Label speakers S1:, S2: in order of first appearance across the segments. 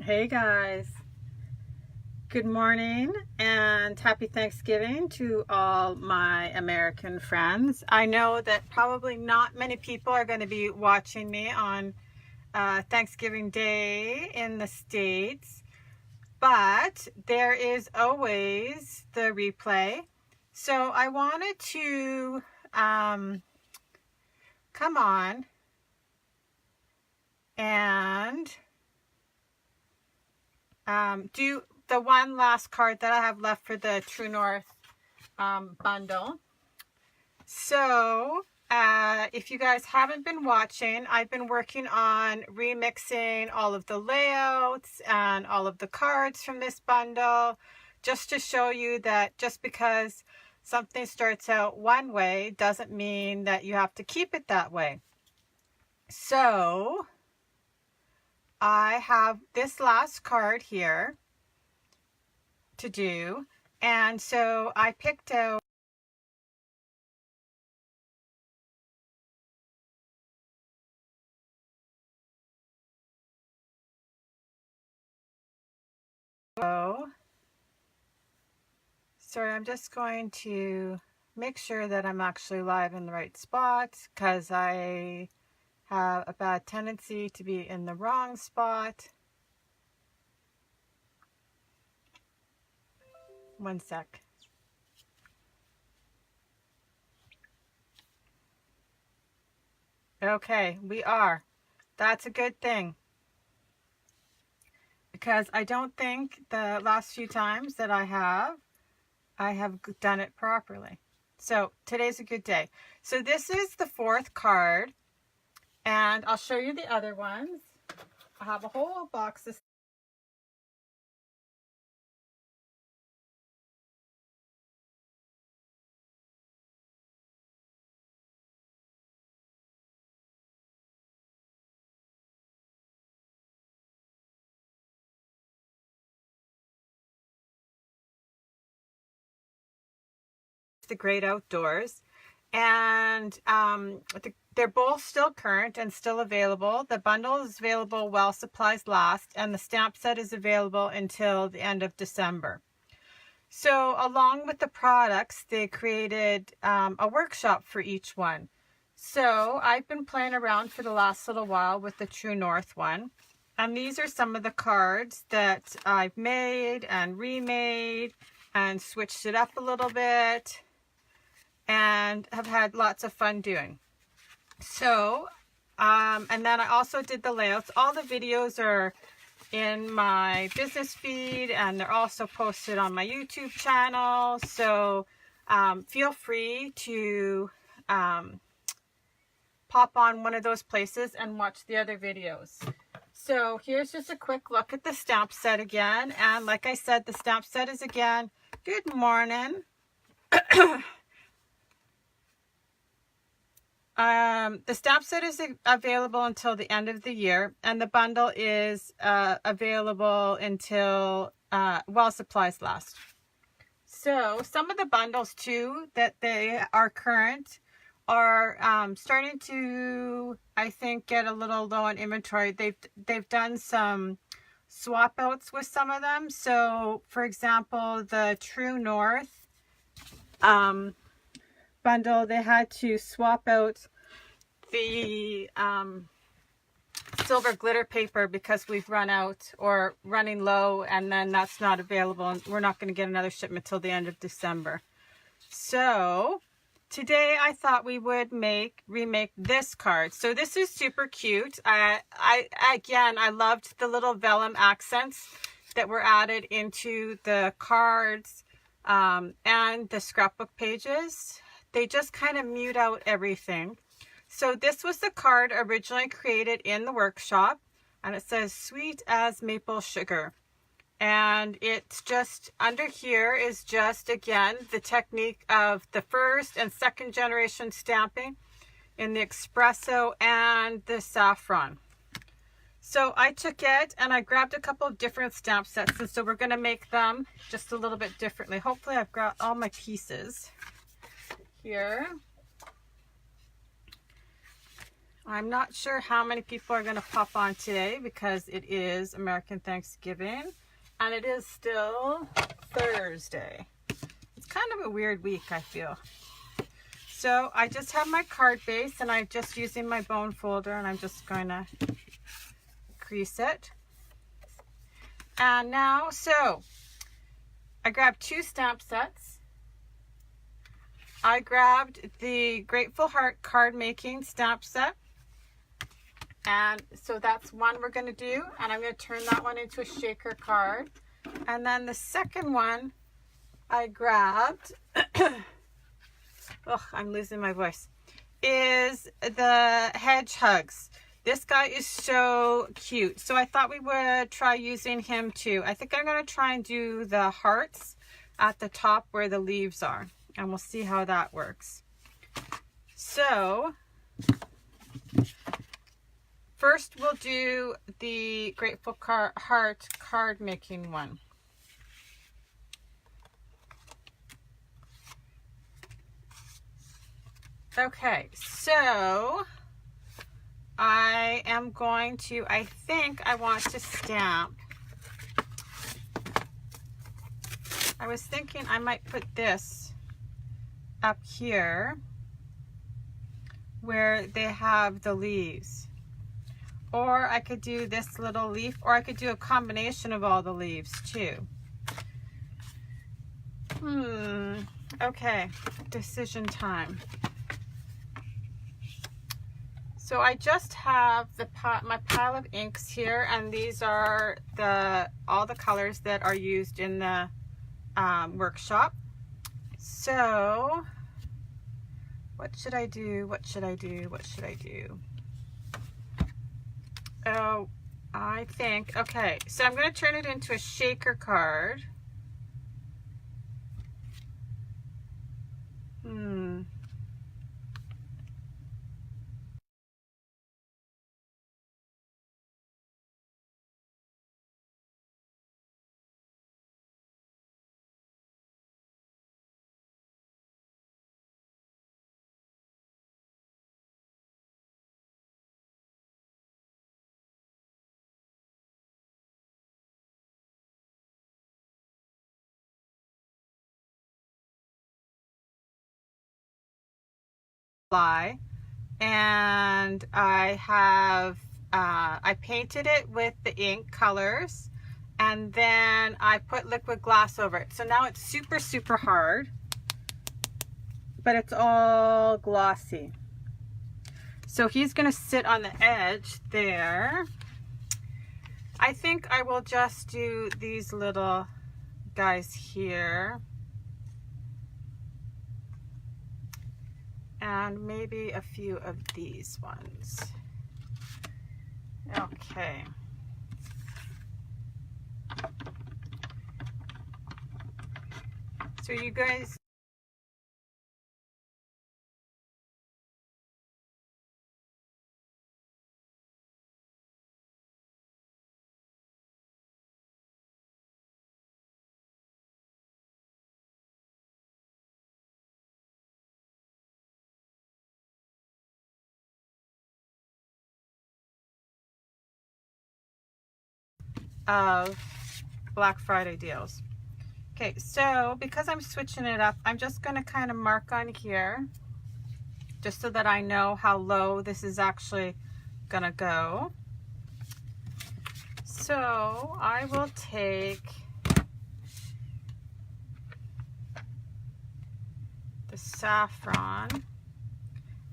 S1: Hey guys, good morning and happy Thanksgiving to all my American friends. I know that probably not many people are going to be watching me on Thanksgiving Day in the States, but there is always the replay. So I wanted to come on and do the one last card that I have left for the True North bundle. So if you guys haven't been watching, I've been working on remixing all of the layouts and all of the cards from this bundle, just to show you that just because something starts out one way doesn't mean that you have to keep it that way. So I have this last card here to do, and so I picked out sorry, I'm just going to make sure that I'm actually live in the right spot, because I have a bad tendency to be in the wrong spot. One sec. Okay, we are. That's a good thing, because I don't think the last few times that I have done it properly. So today's a good day. So this is the fourth card, and I'll show you the other ones. I have a whole box of the Great Outdoors, and they're both still current and still available. The bundle is available while supplies last, and the stamp set is available until the end of December. So along with the products, they created a workshop for each one. So I've been playing around for the last little while with the True North one, and these are some of the cards that I've made and remade and switched it up a little bit, and have had lots of fun doing. So, and then I also did the layouts. All the videos are in my business feed, and they're also posted on my YouTube channel. So feel free to pop on one of those places and watch the other videos. So here's just a quick look at the stamp set again. And like I said, the stamp set is again, good morning. The stamp set is available until the end of the year, and the bundle is available until while supplies last. So some of the bundles too that they are current are starting to, I think, get a little low on inventory. They've done some swap outs with some of them. So for example, the True North bundle, they had to swap out the silver glitter paper because we've run out or running low, and then that's not available, and we're not going to get another shipment till the end of December. So today I thought we would remake this card. So this is super cute. Again, I loved the little vellum accents that were added into the cards and the scrapbook pages. They just kind of mute out everything. So this was the card originally created in the workshop, and it says sweet as maple sugar. And it's just under here is just, again, the technique of the first and second generation stamping in the espresso and the saffron. So I took it and I grabbed a couple of different stamp sets, and so we're going to make them just a little bit differently. Hopefully I've got all my pieces here. I'm not sure how many people are going to pop on today because it is American Thanksgiving and it is still Thursday. It's kind of a weird week, I feel. So I just have my card base and I'm just using my bone folder and I'm just going to crease it. And now, so I grabbed 2 stamp sets. I grabbed the Grateful Heart card making stamp set. And so that's one we're going to do. And I'm going to turn that one into a shaker card. And then the second one I grabbed, oh, I'm losing my voice, is the Hedgehugs. This guy is so cute. So I thought we would try using him too. I think I'm going to try and do the hearts at the top where the leaves are. And we'll see how that works. So first we'll do the Grateful Heart card making one. Okay, so I am going to, I think I want to stamp. I was thinking I might put this up here where they have the leaves. Or I could do this little leaf, or I could do a combination of all the leaves too. Okay, decision time. So I just have my pile of inks here, and these are all the colors that are used in the workshop. So what should I do? What should I do? What should I do? Oh, I think, okay, so I'm going to turn it into a shaker card. And I have I painted it with the ink colors, and then I put liquid glass over it. So now it's super hard, but it's all glossy. So he's gonna sit on the edge there. I think I will just do these little guys here. And maybe a few of these ones. Okay. So you guys, of Black Friday deals. Okay, so because I'm switching it up, I'm just going to kind of mark on here just so that I know how low this is actually going to go. So I will take the saffron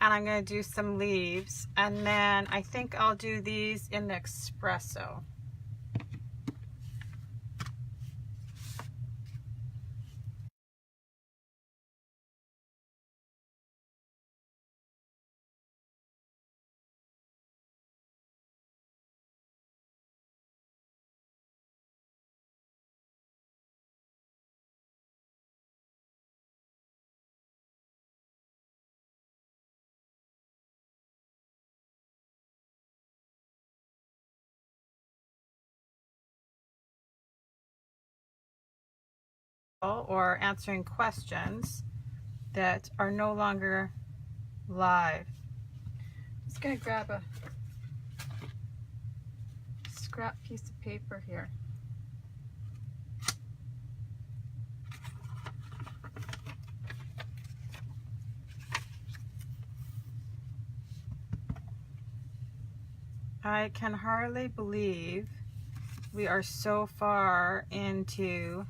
S1: and I'm going to do some leaves, and then I think I'll do these in the espresso. Or answering questions that are no longer live. just gonna grab a scrap piece of paper here. I can hardly believe we are so far into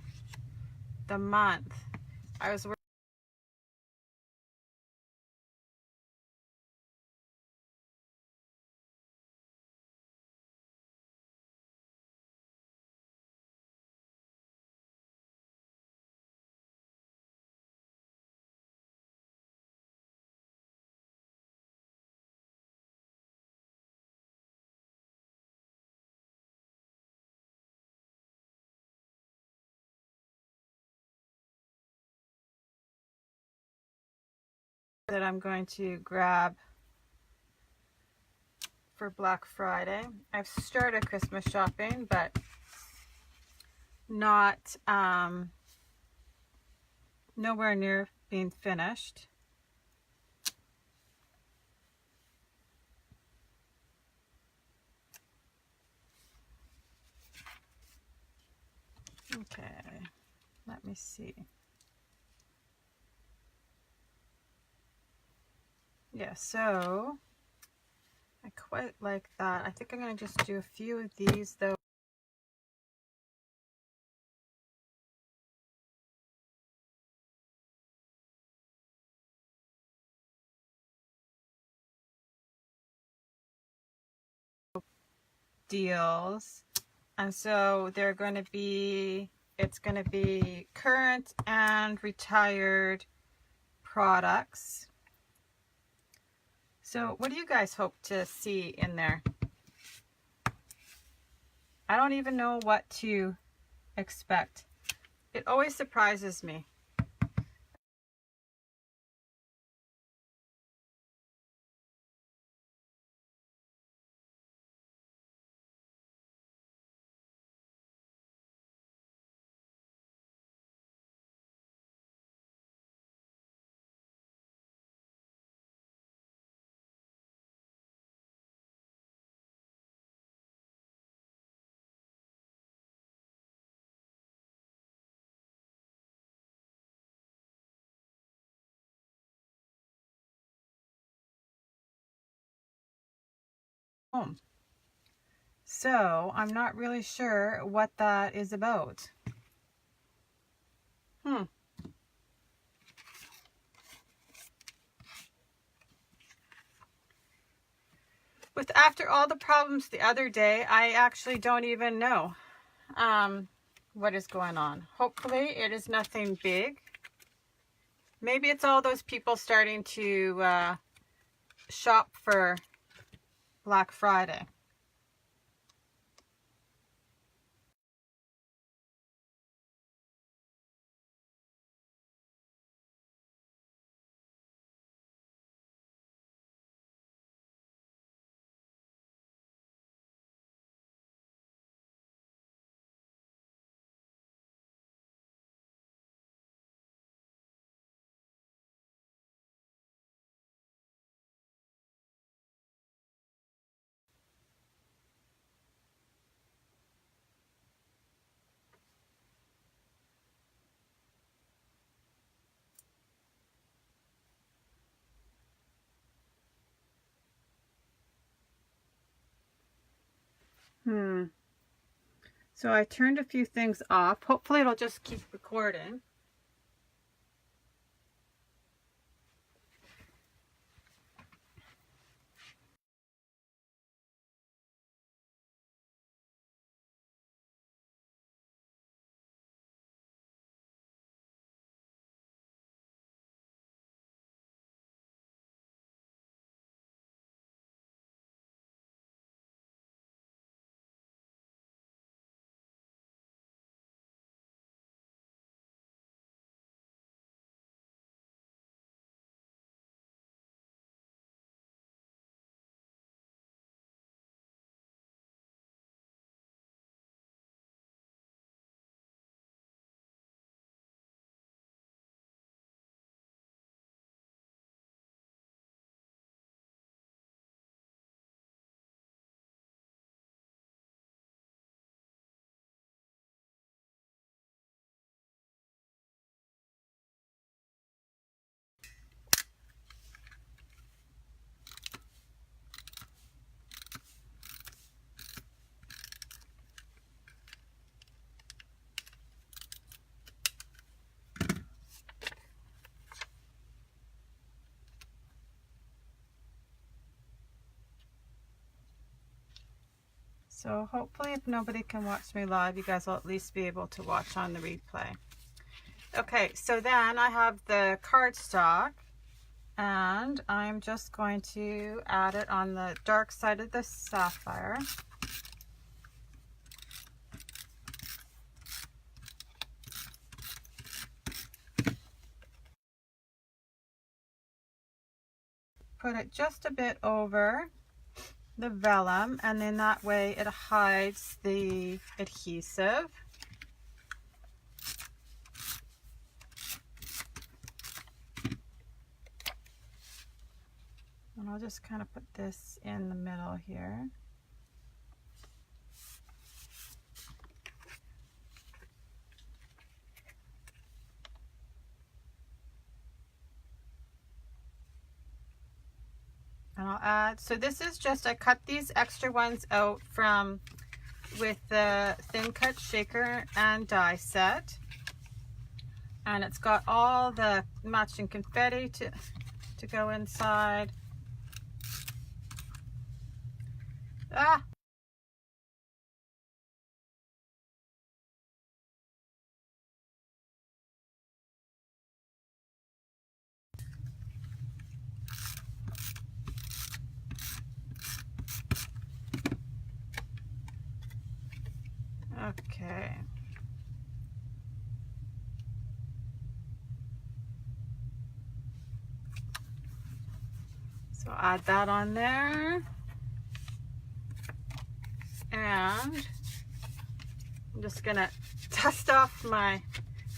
S1: the month. I was that I'm going to grab for Black Friday. I've started Christmas shopping, but not nowhere near being finished. Okay, let me see. Yeah, so I quite like that. I think I'm going to just do a few of these though. Deals. And so they're going to be, it's going to be current and retired products. So what do you guys hope to see in there? I don't even know what to expect. It always surprises me. Home. So I'm not really sure what that is about. With after all the problems the other day, I actually don't even know what is going on. Hopefully it is nothing big. Maybe it's all those people starting to shop for Black Friday. So I turned a few things off. Hopefully it'll just keep recording. So hopefully if nobody can watch me live, you guys will at least be able to watch on the replay. Okay, so then I have the cardstock, and I'm just going to add it on the dark side of the sapphire. Put it just a bit over the vellum, and then that way it hides the adhesive. And I'll just kind of put this in the middle here. And I'll add, so this is just, I cut these extra ones out from with the thin cut shaker and die set. And it's got all the matching confetti to go inside. Ah! Okay. So add that on there. And I'm just gonna dust off my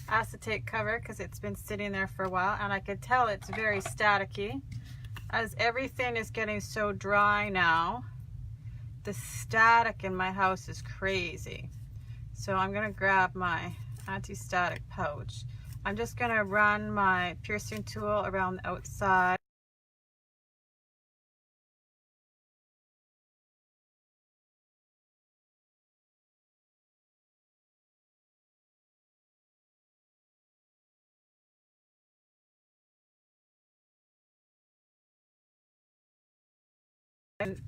S1: acetate cover because it's been sitting there for a while, and I could tell it's very staticky. As everything is getting so dry now, the static in my house is crazy. So I'm gonna grab my anti-static pouch. I'm just gonna run my piercing tool around the outside.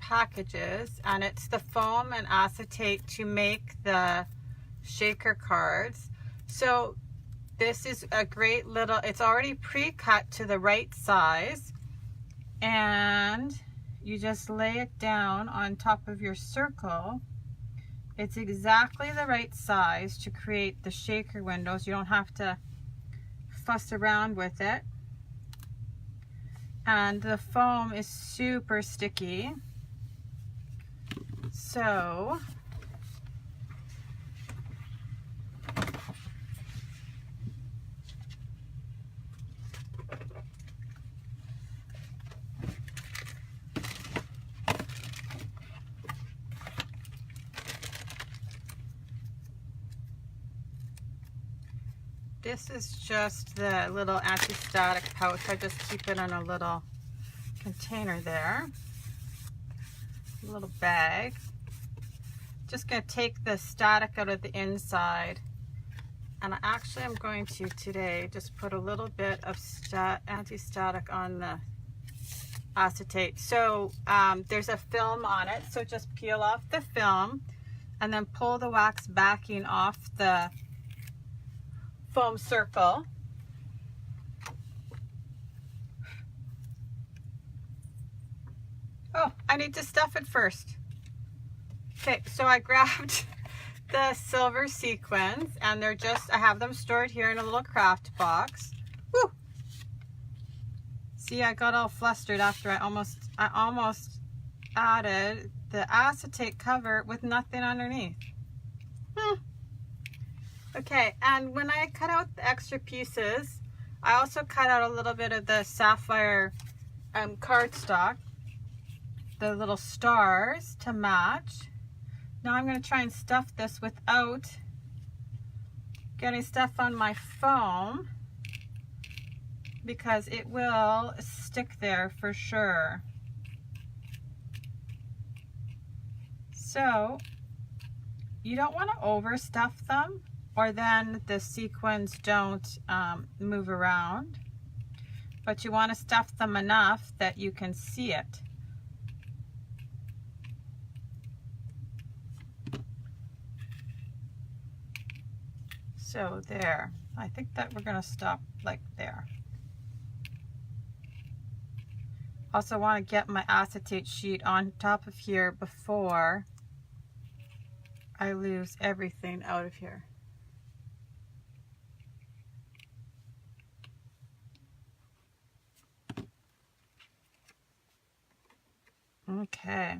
S1: Packages, and it's the foam and acetate to make the shaker cards. So this is a great little, it's already pre-cut to the right size, and you just lay it down on top of your circle. It's exactly the right size to create the shaker windows. You don't have to fuss around with it. And the foam is super sticky. So this is just the little anti-static pouch. I just keep it in a little container there, a little bag. Just going to take the static out of the inside, and I actually am going to today just put a little bit of anti-static on the acetate. So there's a film on it, so just peel off the film and then pull the wax backing off the foam circle. Oh, I need to stuff it first. Okay, so I grabbed the silver sequins, and they're just, I have them stored here in a little craft box. Woo! See, I got all flustered after I almost added the acetate cover with nothing underneath. Okay, and when I cut out the extra pieces, I also cut out a little bit of the sapphire cardstock, the little stars to match. Now I'm going to try and stuff this without getting stuff on my foam, because it will stick there for sure. So you don't want to overstuff them, or then the sequins don't move around, but you want to stuff them enough that you can see it. So there, I think that we're going to stop like there. Also want to get my acetate sheet on top of here before I lose everything out of here. Okay.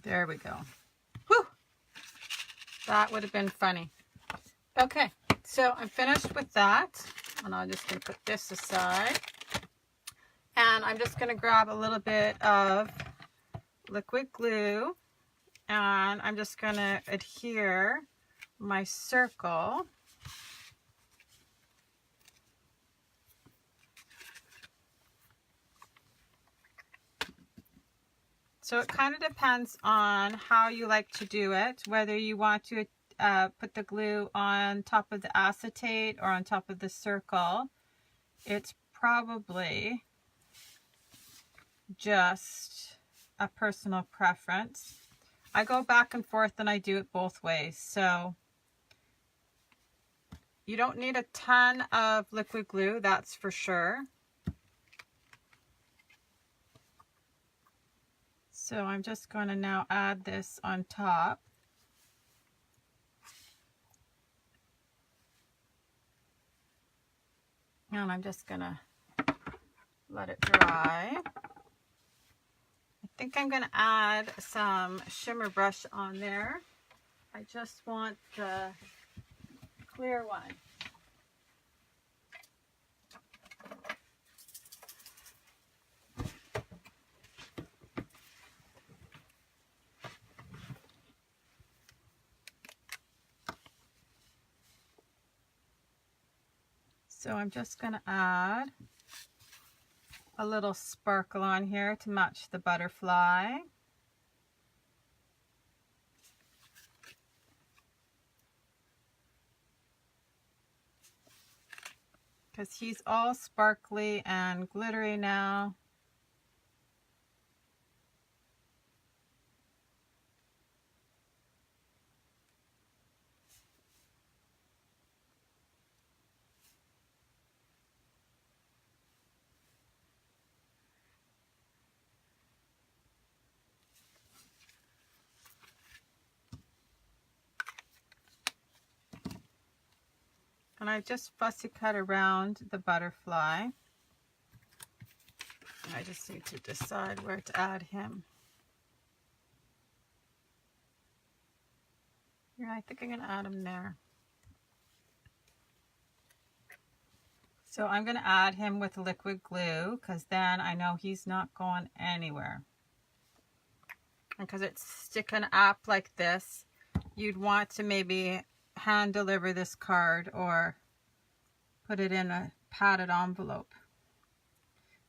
S1: There we go. Whew! That would have been funny. Okay, so I'm finished with that. And I'm just going to put this aside. And I'm just going to grab a little bit of liquid glue. And I'm just going to adhere my circle. So it kind of depends on how you like to do it, whether you want to put the glue on top of the acetate or on top of the circle. It's probably just a personal preference. I go back and forth and I do it both ways. So you don't need a ton of liquid glue, that's for sure. So I'm just going to now add this on top. And I'm just going to let it dry. I think I'm going to add some shimmer brush on there. I just want the clear one. So I'm just going to add a little sparkle on here to match the butterfly. Because he's all sparkly and glittery now. And I just fussy cut around the butterfly. I just need to decide where to add him. Yeah, I think I'm going to add him there. So I'm going to add him with liquid glue because then I know he's not going anywhere. And because it's sticking up like this, you'd want to maybe hand deliver this card or put it in a padded envelope.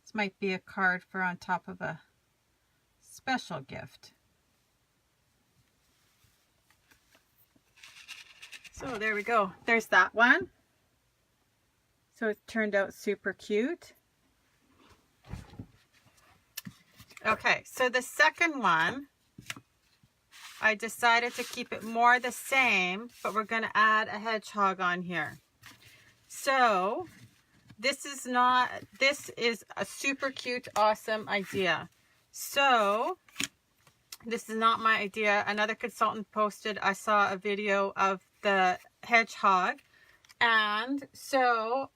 S1: This might be a card for on top of a special gift. So there we go. There's that one. So it turned out super cute. Okay, so the second one, I decided to keep it more the same, but we're going to add a hedgehog on here. So this is a super cute, awesome idea. So this is not my idea. Another consultant posted, I saw a video of the hedgehog. And so,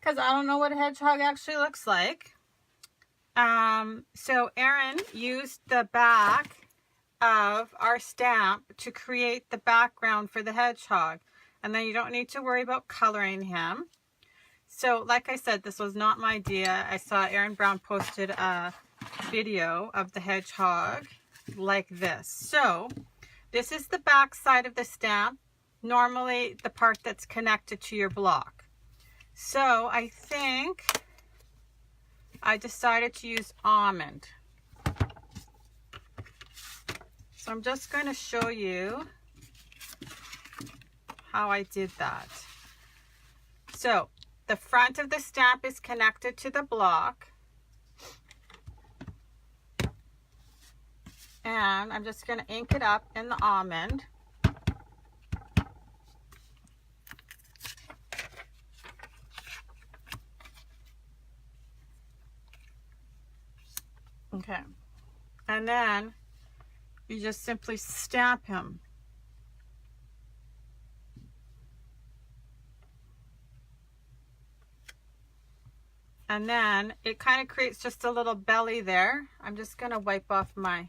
S1: because I don't know what a hedgehog actually looks like. So Erin used the back of our stamp to create the background for the hedgehog, and then you don't need to worry about coloring him. So like I said, this was not my idea. I saw Erin Brown posted a video of the hedgehog like this. So this is the back side of the stamp, normally the part that's connected to your block. So I think I decided to use almond. So I'm just going to show you how I did that. So the front of the stamp is connected to the block. And I'm just going to ink it up in the almond. Okay. And then you just simply stamp him. And then it kind of creates just a little belly there. I'm just going to wipe off my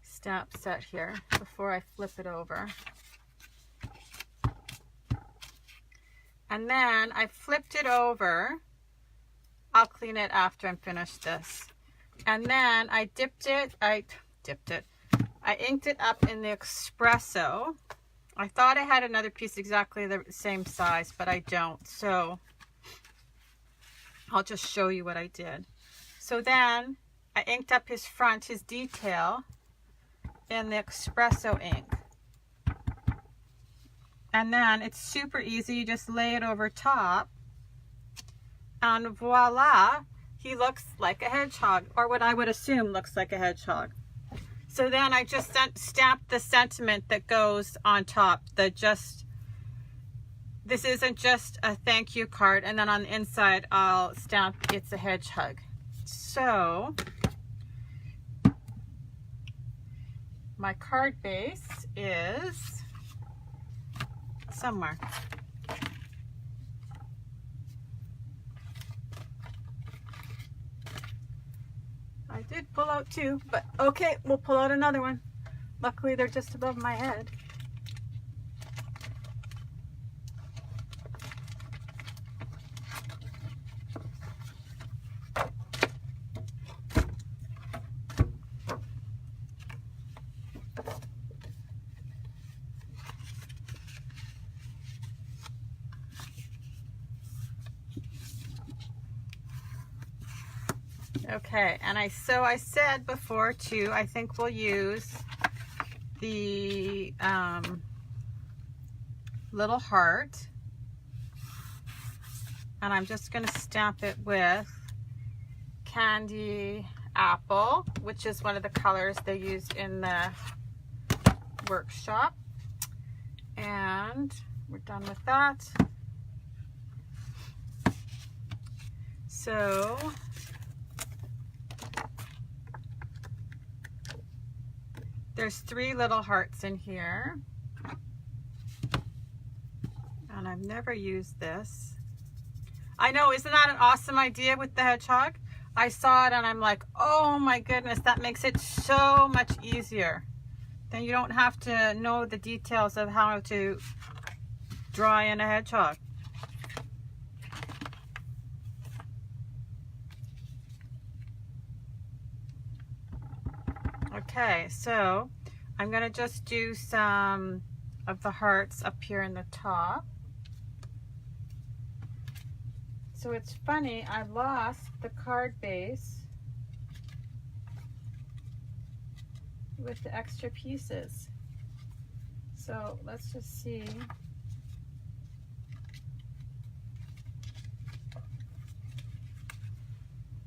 S1: stamp set here before I flip it over. And then I flipped it over. I'll clean it after I'm finished this. And then I I inked it up in the espresso. I thought I had another piece exactly the same size, but I don't. So I'll just show you what I did. So then I inked up his front, his detail, in the espresso ink. And then it's super easy. You just lay it over top. And voila, he looks like a hedgehog, or what I would assume looks like a hedgehog. So then I just stamped the sentiment that goes on top. This isn't just a thank you card. And then on the inside, I'll stamp it's a hedgehog. So my card base is somewhere. I did pull out two, but okay, we'll pull out another one. Luckily, they're just above my head. Okay, and I said before too, I think we'll use the little heart, and I'm just going to stamp it with Candy Apple, which is one of the colors they used in the workshop. And we're done with that. So there's 3 little hearts in here, and I've never used this. I know, isn't that an awesome idea with the hedgehog? I saw it and I'm like, oh my goodness, that makes it so much easier. Then you don't have to know the details of how to draw in a hedgehog. Okay, so I'm going to just do some of the hearts up here in the top. So it's funny, I lost the card base with the extra pieces. So let's just see.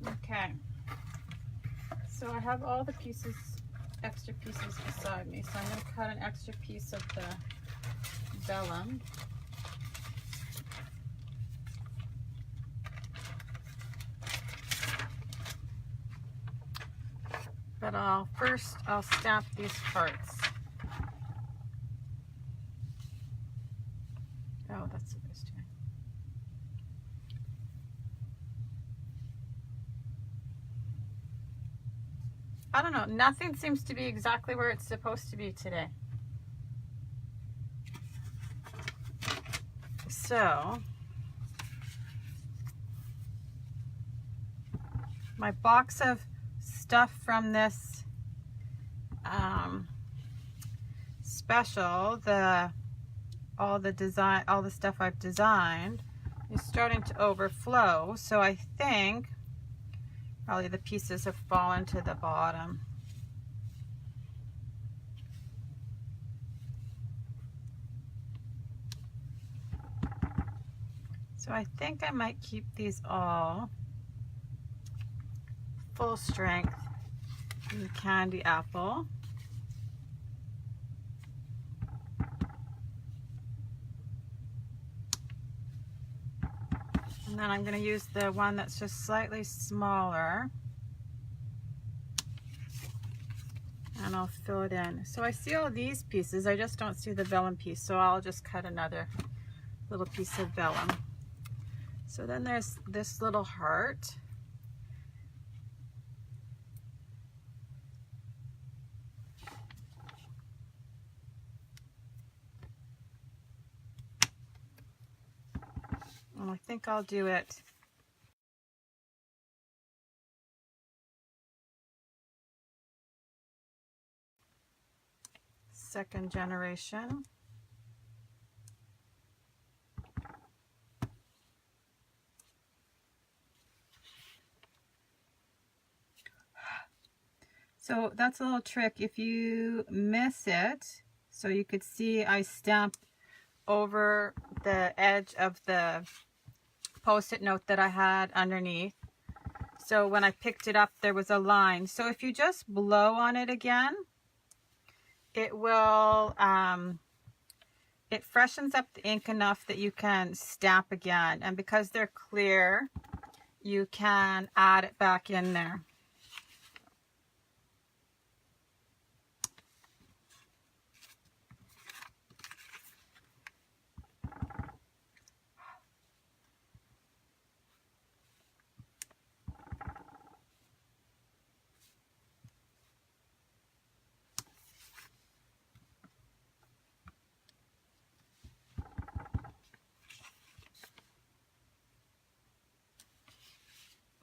S1: Okay, so I have all the pieces, extra pieces beside me. So I'm going to cut an extra piece of the vellum. But I'll stamp these hearts. Oh, that's what it's doing. I don't know, nothing seems to be exactly where it's supposed to be today. So my box of stuff from this special, all the stuff I've designed is starting to overflow. So I think probably the pieces have fallen to the bottom. So I think I might keep these all full strength and candy apple. And then I'm going to use the one that's just slightly smaller. And I'll fill it in. So I see all these pieces, I just don't see the vellum piece, so I'll just cut another little piece of vellum. So then there's this little heart. And I think I'll do it second generation. So that's a little trick. If you miss it, so you could see I stamped over the edge of the Post-it note that I had underneath. So when I picked it up, there was a line. So if you just blow on it again, it will, it freshens up the ink enough that you can stamp again. And because they're clear, you can add it back in there.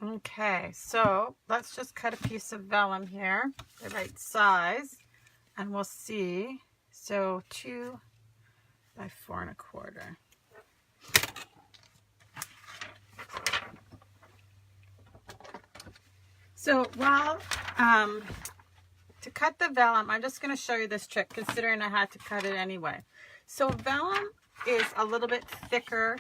S1: Okay, so let's just cut a piece of vellum here, the right size, and we'll see. So 2 by 4 1/4. So while to cut the vellum, I'm just going to show you this trick, considering I had to cut it anyway. So vellum is a little bit thicker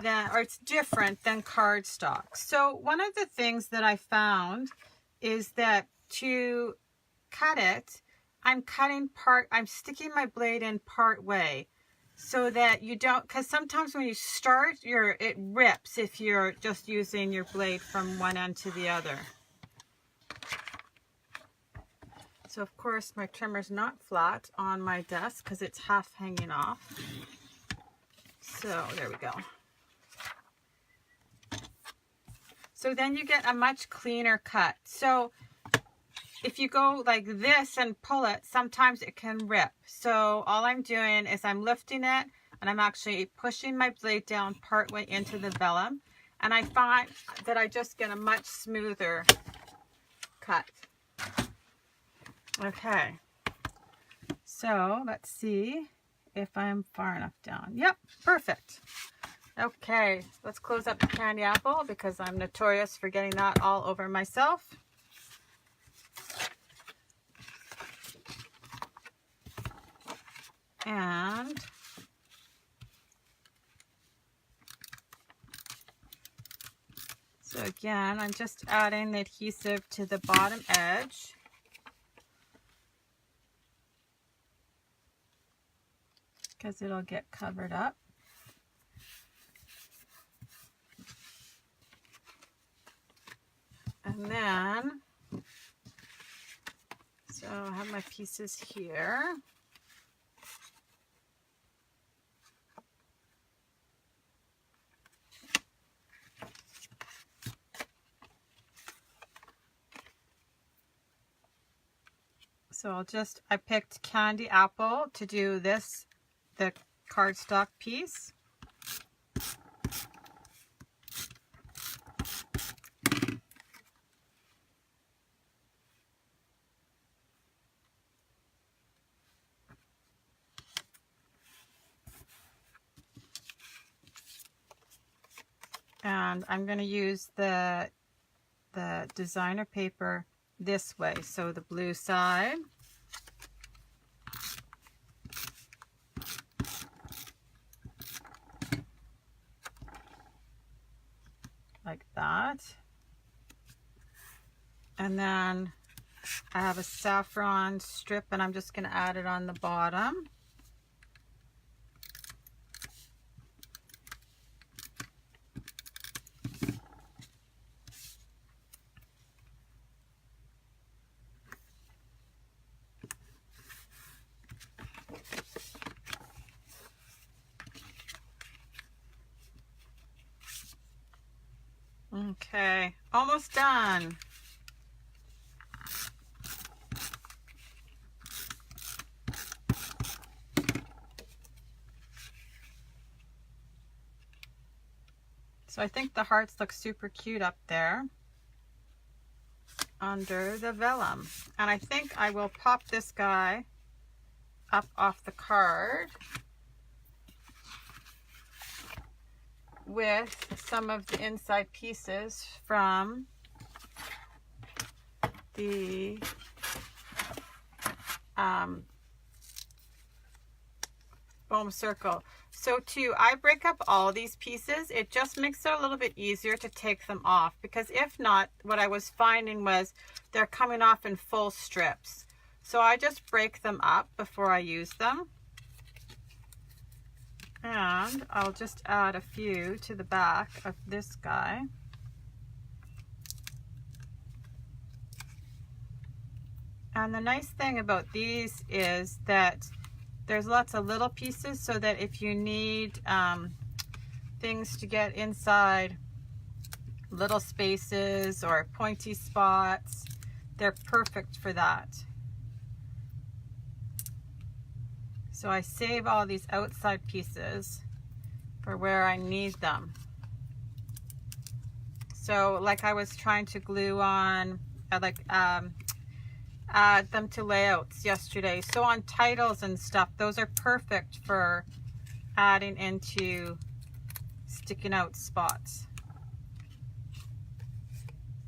S1: than, or it's different than cardstock. So one of the things that I found is that to cut it, I'm sticking my blade in part way so that you don't, because sometimes when you start, it rips if you're just using your blade from one end to the other. So of course my trimmer's not flat on my desk because it's half hanging off. So there we go. So then you get a much cleaner cut. So if you go like this and pull it, sometimes it can rip. So all I'm doing is I'm lifting it and I'm actually pushing my blade down partway into the vellum. And I find that I just get a much smoother cut. Okay, so let's see if I'm far enough down. Yep, perfect. Okay, let's close up the candy apple because I'm notorious for getting that all over myself. And so again, I'm just adding the adhesive to the bottom edge. Because it'll get covered up. And then, so I have my pieces here. So I picked candy apple to do this, the cardstock piece. And I'm going to use the designer paper this way, so the blue side. Like that. And then I have a saffron strip and I'm just going to add it on the bottom. Okay, almost done. So I think the hearts look super cute up there under the vellum. And I think I will pop this guy up off the card with some of the inside pieces from the foam circle. So too, I break up all these pieces. It just makes it a little bit easier to take them off, because if not, what I was finding was they're coming off in full strips. So I just break them up before I use them. And I'll just add a few to the back of this guy. And the nice thing about these is that there's lots of little pieces, so that if you need things to get inside little spaces or pointy spots, they're perfect for that. So I save all these outside pieces for where I need them. So like I was trying to glue on, add them to layouts yesterday. So on titles and stuff, those are perfect for adding into sticking out spots.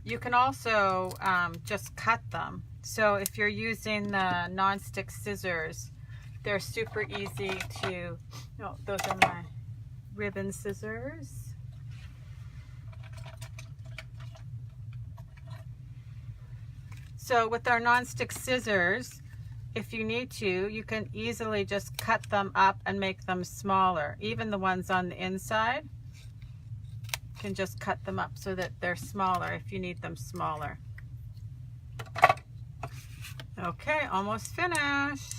S1: You can also just cut them. So if you're using the non-stick scissors, they're super easy to, oh, those are my ribbon scissors. So with our non-stick scissors, if you need to, you can easily just cut them up and make them smaller. Even the ones on the inside, you can just cut them up so that they're smaller if you need them smaller. Okay, almost finished.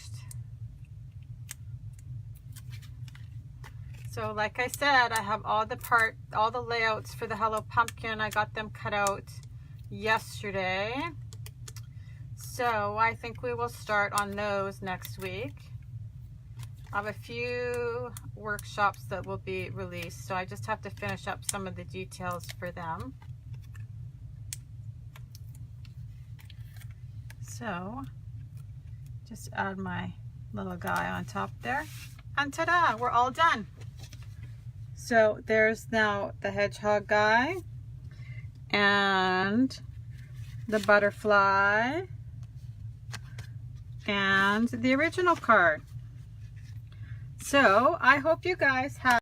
S1: So like I said, I have all the layouts for the Hello Pumpkin. I got them cut out yesterday. So I think we will start on those next week. I have a few workshops that will be released, so I just have to finish up some of the details for them. So just add my little guy on top there, and ta-da, we're all done. So there's now the hedgehog guy and the butterfly and the original card. So I hope you guys have